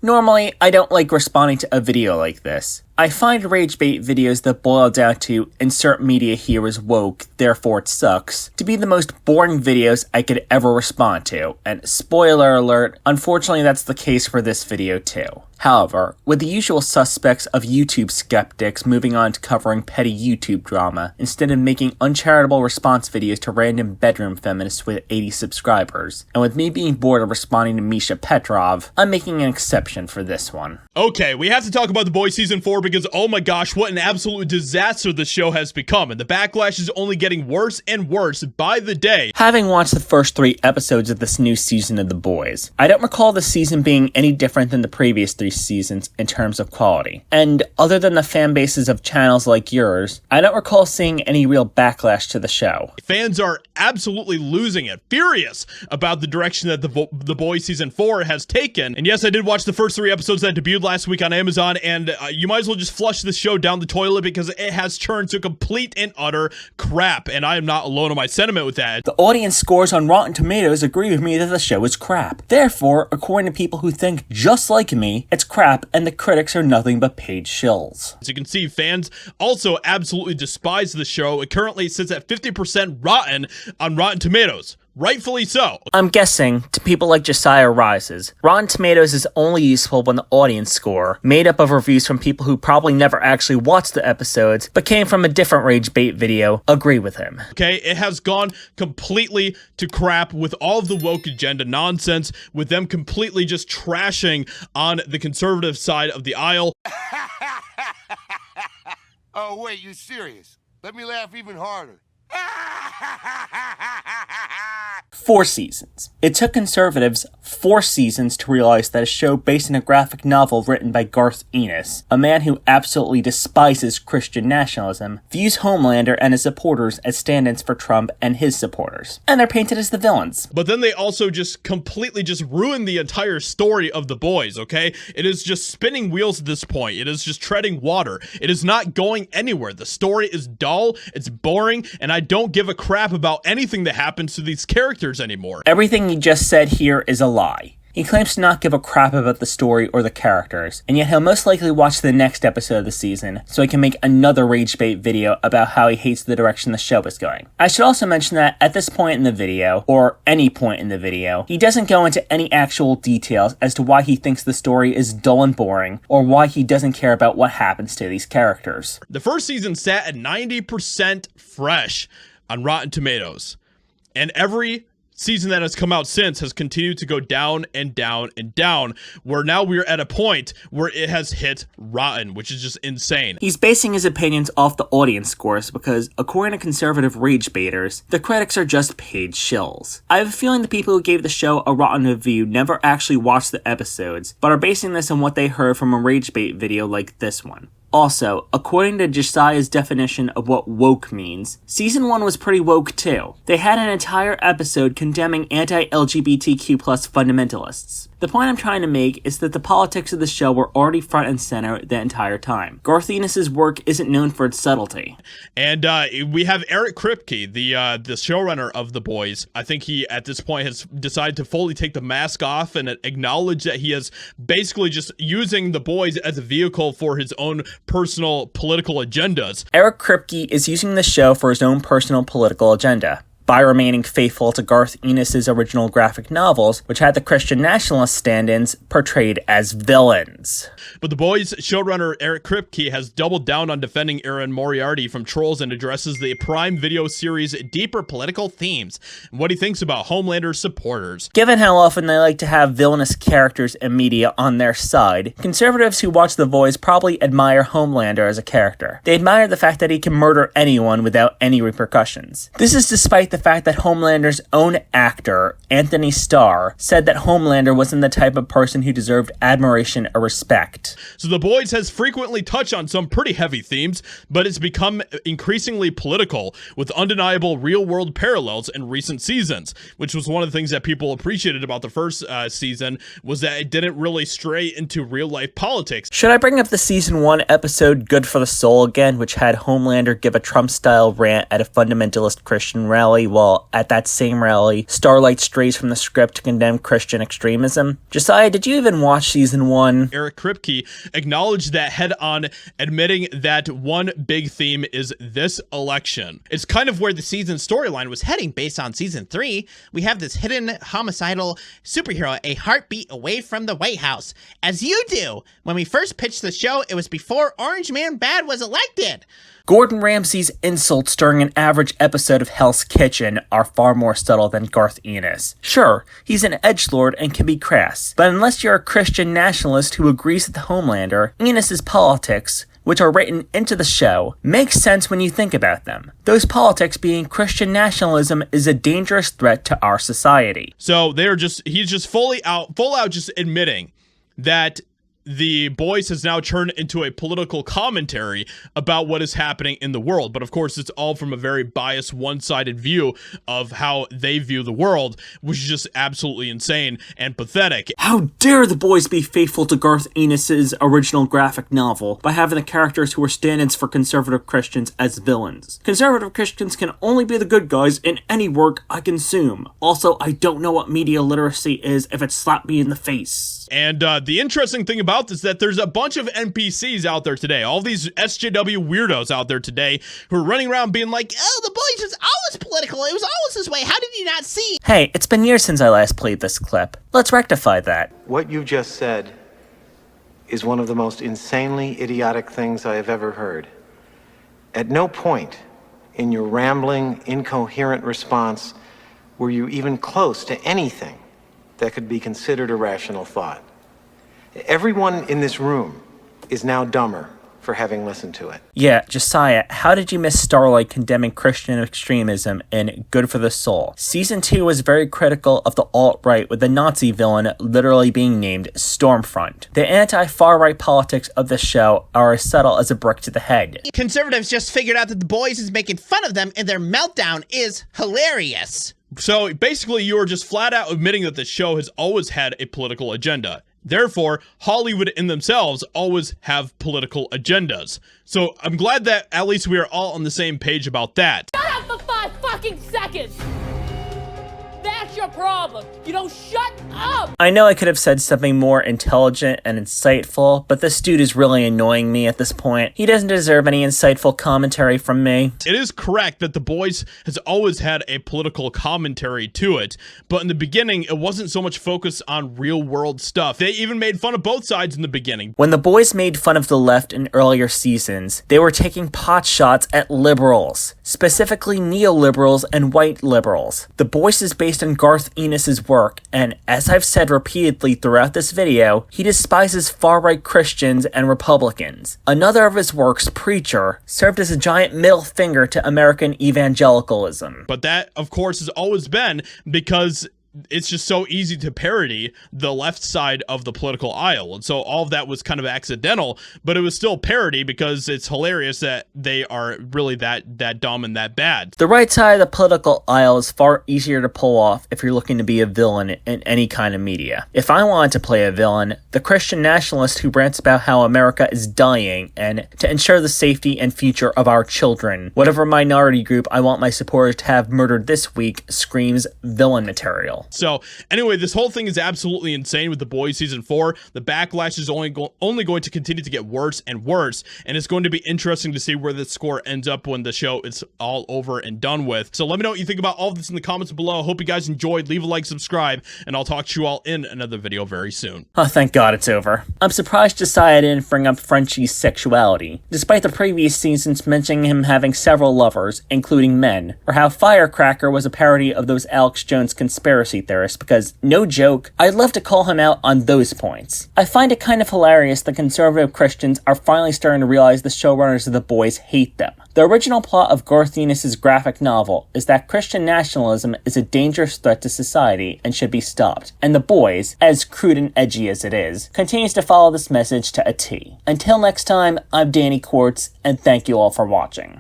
Normally, I don't like responding to a video like this. I find rage bait videos that boil down to insert media here is woke, therefore it sucks, to be the most boring videos I could ever respond to, and spoiler alert, unfortunately that's the case for this video too. However, with the usual suspects of YouTube skeptics moving on to covering petty YouTube drama, instead of making uncharitable response videos to random bedroom feminists with 80 subscribers, and with me being bored of responding to Misha Petrov, I'm making an exception for this one. Okay, we have to talk about The Boys Season 4 because, oh my gosh, what an absolute disaster this show has become, and the backlash is only getting worse and worse by the day. Having watched the first 3 episodes of this new season of The Boys, I don't recall the season being any different than the previous 3 seasons in terms of quality. And other than the fan bases of channels like yours, I don't recall seeing any real backlash to the show. Fans are absolutely losing it, furious about the direction that The Boys Season 4 has taken. And yes, I did watch the first 3 episodes that debuted last week on Amazon, and you might as well just flush this show down the toilet because it has turned to complete and utter crap, and I am not alone in my sentiment with that. The audience scores on Rotten Tomatoes agree with me that the show is crap. Therefore, according to people who think just like me, it's crap and the critics are nothing but paid shills. As you can see, fans also absolutely despise the show. It currently sits at 50% rotten on Rotten Tomatoes. Rightfully so. I'm guessing, to people like Josiah Rises, Rotten Tomatoes is only useful when the audience score, made up of reviews from people who probably never actually watched the episodes, but came from a different rage bait video, agree with him. Okay, it has gone completely to crap with all of the woke agenda nonsense, with them completely just trashing on the conservative side of the aisle. Oh, wait, you serious? Let me laugh even harder. 4 seasons. It took conservatives 4 seasons to realize that a show based on a graphic novel written by Garth Ennis, a man who absolutely despises Christian nationalism, views Homelander and his supporters as stand-ins for Trump and his supporters. And they're painted as the villains. But then they also just completely just ruined the entire story of The Boys, okay? It is just spinning wheels at this point. It is just treading water. It is not going anywhere. The story is dull, it's boring, and I don't give a crap about anything that happens to these characters anymore. Everything he just said here is a lie. He claims to not give a crap about the story or the characters, and yet he'll most likely watch the next episode of the season so he can make another rage bait video about how he hates the direction the show is going. I should also mention that at this point in the video, or any point in the video, he doesn't go into any actual details as to why he thinks the story is dull and boring, or why he doesn't care about what happens to these characters. The first season sat at 90% fresh on Rotten Tomatoes, and every season that has come out since has continued to go down and down and down, where now we're at a point where it has hit rotten, which is just insane. He's basing his opinions off the audience scores because, according to conservative rage baiters, the critics are just paid shills. I have a feeling the people who gave the show a rotten review never actually watched the episodes, but are basing this on what they heard from a rage bait video like this one. Also, according to Josiah's definition of what woke means, Season 1 was pretty woke too. They had an entire episode condemning anti-LGBTQ+ fundamentalists. The point I'm trying to make is that the politics of the show were already front and center the entire time. Garth Ennis' work isn't known for its subtlety. And we have Eric Kripke, the showrunner of The Boys. I think he, at this point, has decided to fully take the mask off and acknowledge that he is basically just using The Boys as a vehicle for his own personal political agendas. Eric Kripke is using the show for his own personal political agenda, by remaining faithful to Garth Ennis' original graphic novels, which had the Christian nationalist stand-ins portrayed as villains. But The Boys showrunner Eric Kripke has doubled down on defending Erin Moriarty from trolls and addresses the Prime Video series' deeper political themes and what he thinks about Homelander's supporters. Given how often they like to have villainous characters and media on their side, conservatives who watch The Boys probably admire Homelander as a character. They admire the fact that he can murder anyone without any repercussions. This is despite the fact that Homelander's own actor, Anthony Starr, said that Homelander wasn't the type of person who deserved admiration or respect. So The Boys has frequently touched on some pretty heavy themes, but it's become increasingly political, with undeniable real-world parallels in recent seasons, which was one of the things that people appreciated about the first season, was that it didn't really stray into real-life politics. Should I bring up the Season 1 episode Good for the Soul again, which had Homelander give a Trump-style rant at a fundamentalist Christian rally while at that same rally, Starlight strays from the script to condemn Christian extremism? Josiah, did you even watch season 1? Eric Kripke acknowledged that head-on, admitting that one big theme is this election. It's kind of where the season storyline was heading based on season 3. We have this hidden homicidal superhero a heartbeat away from the White House, as you do. When we first pitched the show, it was before Orange Man Bad was elected. Gordon Ramsay's insults during an average episode of Hell's Kitchen are far more subtle than Garth Ennis. Sure, he's an edgelord and can be crass, but unless you're a Christian nationalist who agrees with the Homelander, Ennis's politics, which are written into the show, make sense when you think about them. Those politics being Christian nationalism is a dangerous threat to our society. So he's just full out just admitting that The Boys has now turned into a political commentary about what is happening in the world. But of course, it's all from a very biased, one-sided view of how they view the world, which is just absolutely insane and pathetic. How dare The Boys be faithful to Garth Ennis' original graphic novel by having the characters who are stand-ins for conservative Christians as villains. Conservative Christians can only be the good guys in any work I consume. Also, I don't know what media literacy is if it slapped me in the face. And the interesting thing about this is that there's a bunch of NPCs out there today, all these SJW weirdos out there today who are running around being like, oh, The Boys was always political, it was always this way, how did you not see? Hey, it's been years since I last played this clip. Let's rectify that. What you just said is one of the most insanely idiotic things I have ever heard. At no point in your rambling, incoherent response were you even close to anything that could be considered a rational thought. Everyone in this room is now dumber for having listened to it. Yeah, Josiah, how did you miss Starlight condemning Christian extremism in Good for the Soul? Season 2 was very critical of the alt-right, with the Nazi villain literally being named Stormfront. The anti-far-right politics of the show are as subtle as a brick to the head. Conservatives just figured out that The Boys is making fun of them, and their meltdown is hilarious. So basically, you are just flat out admitting that the show has always had a political agenda. Therefore, Hollywood in themselves always have political agendas. So I'm glad that at least we are all on the same page about that. Shut up for 5 fucking seconds! That's your problem. You don't shut up! I know I could have said something more intelligent and insightful, but this dude is really annoying me at this point. He doesn't deserve any insightful commentary from me. It is correct that The Boys has always had a political commentary to it, but in the beginning, it wasn't so much focused on real-world stuff. They even made fun of both sides in the beginning. When The Boys made fun of the left in earlier seasons, they were taking pot shots at liberals, specifically neoliberals and white liberals. The Boys is based on Garth Ennis' work, and as I've said repeatedly throughout this video, he despises far-right Christians and Republicans. Another of his works, Preacher, served as a giant middle finger to American evangelicalism. But that, of course, has always been because it's just so easy to parody the left side of the political aisle. And so all of that was kind of accidental, but it was still parody because it's hilarious that they are really that dumb and that bad. The right side of the political aisle is far easier to pull off if you're looking to be a villain in any kind of media. If I wanted to play a villain, the Christian nationalist who rants about how America is dying and to ensure the safety and future of our children, whatever minority group I want my supporters to have murdered this week, screams villain material. So anyway, this whole thing is absolutely insane with The Boys season 4. The backlash is only going to continue to get worse and worse, and it's going to be interesting to see where the score ends up when the show is all over and done with. So let me know what you think about all of this in the comments below. Hope you guys enjoyed. Leave a like, subscribe, and I'll talk to you all in another video very soon. Oh, thank God it's over. I'm surprised Josiah didn't bring up Frenchie's sexuality, despite the previous seasons mentioning him having several lovers, including men, or how Firecracker was a parody of those Alex Jones conspiracy theorists, because, no joke, I'd love to call him out on those points. I find it kind of hilarious that conservative Christians are finally starting to realize the showrunners of The Boys hate them. The original plot of Garth Ennis' graphic novel is that Christian nationalism is a dangerous threat to society and should be stopped, and The Boys, as crude and edgy as it is, continues to follow this message to a T. Until next time, I'm Danny Quartz, and thank you all for watching.